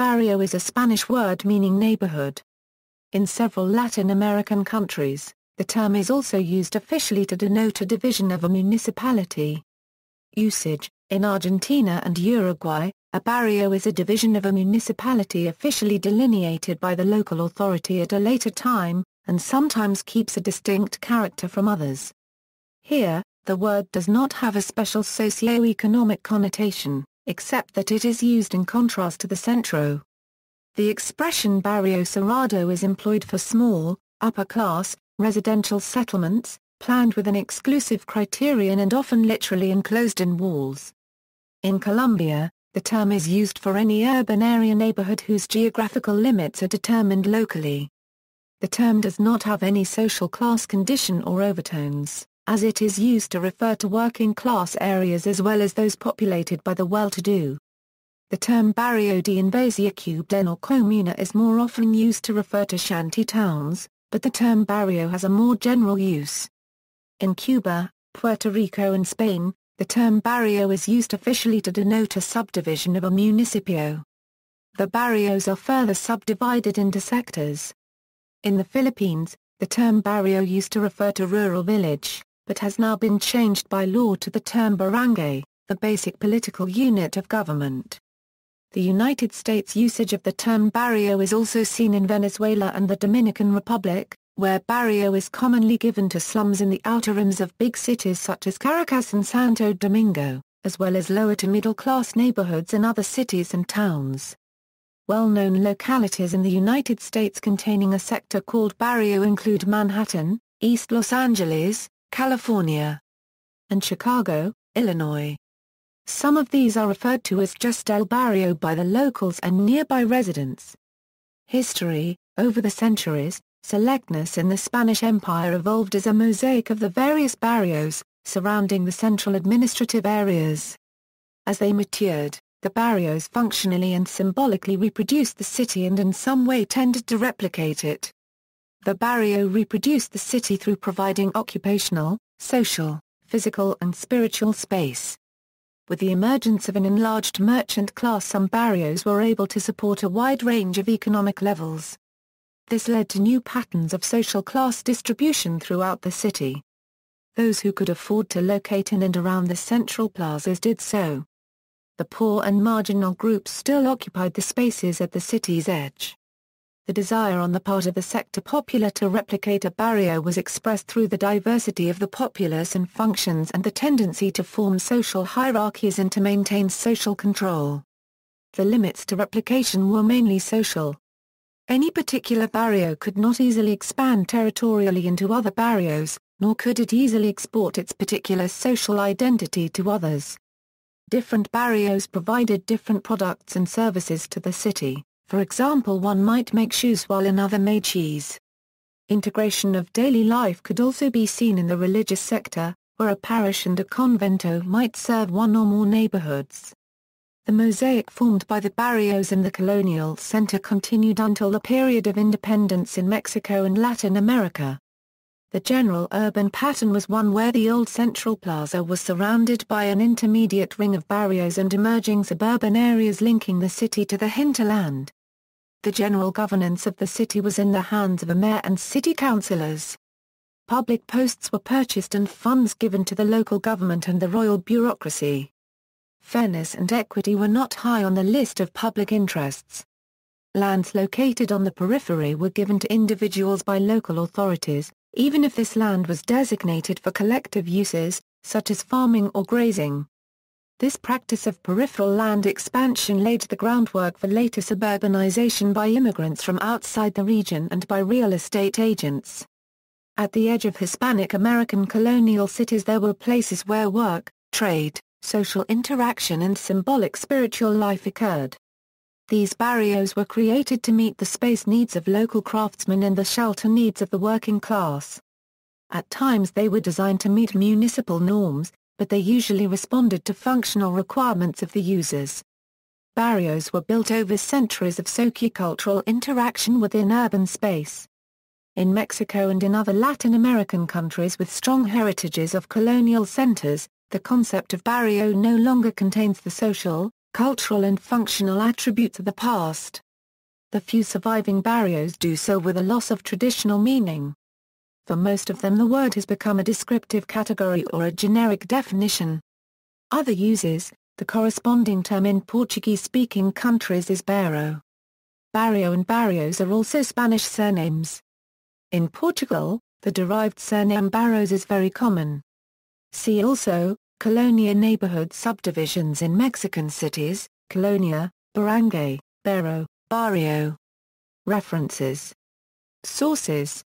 Barrio is a Spanish word meaning neighborhood. In several Latin American countries, the term is also used officially to denote a division of a municipality. Usage: in Argentina and Uruguay, a barrio is a division of a municipality officially delineated by the local authority at a later time, and sometimes keeps a distinct character from others. Here, the word does not have a special socio-economic connotation, except that it is used in contrast to the centro. The expression Barrio Cerrado is employed for small, upper-class, residential settlements, planned with an exclusive criterion and often literally enclosed in walls. In Colombia, the term is used for any urban area neighborhood whose geographical limits are determined locally. The term does not have any social class condition or overtones, as it is used to refer to working class areas as well as those populated by the well-to-do. The term Barrio de Invasión Cubana or Comuna is more often used to refer to shanty towns, but the term barrio has a more general use. In Cuba, Puerto Rico and Spain, the term barrio is used officially to denote a subdivision of a municipio. The barrios are further subdivided into sectors. In the Philippines, the term barrio used to refer to rural village, but has now been changed by law to the term barangay, the basic political unit of government. The United States usage of the term barrio is also seen in Venezuela and the Dominican Republic, where barrio is commonly given to slums in the outer rims of big cities such as Caracas and Santo Domingo, as well as lower to middle-class neighborhoods in other cities and towns. Well-known localities in the United States containing a sector called barrio include Manhattan, East Los Angeles, California, and Chicago, Illinois. Some of these are referred to as just El Barrio by the locals and nearby residents. History: over the centuries, selectness in the Spanish Empire evolved as a mosaic of the various barrios, surrounding the central administrative areas. As they matured, the barrios functionally and symbolically reproduced the city and in some way tended to replicate it. The barrio reproduced the city through providing occupational, social, physical and spiritual space. With the emergence of an enlarged merchant class, some barrios were able to support a wide range of economic levels. This led to new patterns of social class distribution throughout the city. Those who could afford to locate in and around the central plazas did so. The poor and marginal groups still occupied the spaces at the city's edge. The desire on the part of the sector popular to replicate a barrio was expressed through the diversity of the populace and functions and the tendency to form social hierarchies and to maintain social control. The limits to replication were mainly social. Any particular barrio could not easily expand territorially into other barrios, nor could it easily export its particular social identity to others. Different barrios provided different products and services to the city. For example, one might make shoes while another made cheese. Integration of daily life could also be seen in the religious sector, where a parish and a convento might serve one or more neighborhoods. The mosaic formed by the barrios in the colonial center continued until the period of independence in Mexico and Latin America. The general urban pattern was one where the old central plaza was surrounded by an intermediate ring of barrios and emerging suburban areas linking the city to the hinterland. The general governance of the city was in the hands of a mayor and city councilors. Public posts were purchased and funds given to the local government and the royal bureaucracy. Fairness and equity were not high on the list of public interests. Lands located on the periphery were given to individuals by local authorities, even if this land was designated for collective uses, such as farming or grazing. This practice of peripheral land expansion laid the groundwork for later suburbanization by immigrants from outside the region and by real estate agents. At the edge of Hispanic American colonial cities there were places where work, trade, social interaction and symbolic spiritual life occurred. These barrios were created to meet the space needs of local craftsmen and the shelter needs of the working class. At times they were designed to meet municipal norms, but they usually responded to functional requirements of the users. Barrios were built over centuries of sociocultural interaction within urban space. In Mexico and in other Latin American countries with strong heritages of colonial centers, the concept of barrio no longer contains the social, cultural and functional attributes of the past. The few surviving barrios do so with a loss of traditional meaning. For most of them the word has become a descriptive category or a generic definition. Other uses, the corresponding term in Portuguese-speaking countries is Barro. Barrio and Barrios are also Spanish surnames. In Portugal, the derived surname Barros is very common. See also, Colonia neighborhood subdivisions in Mexican cities, Colonia, Barangay, Barrio, Barrio. References. Sources.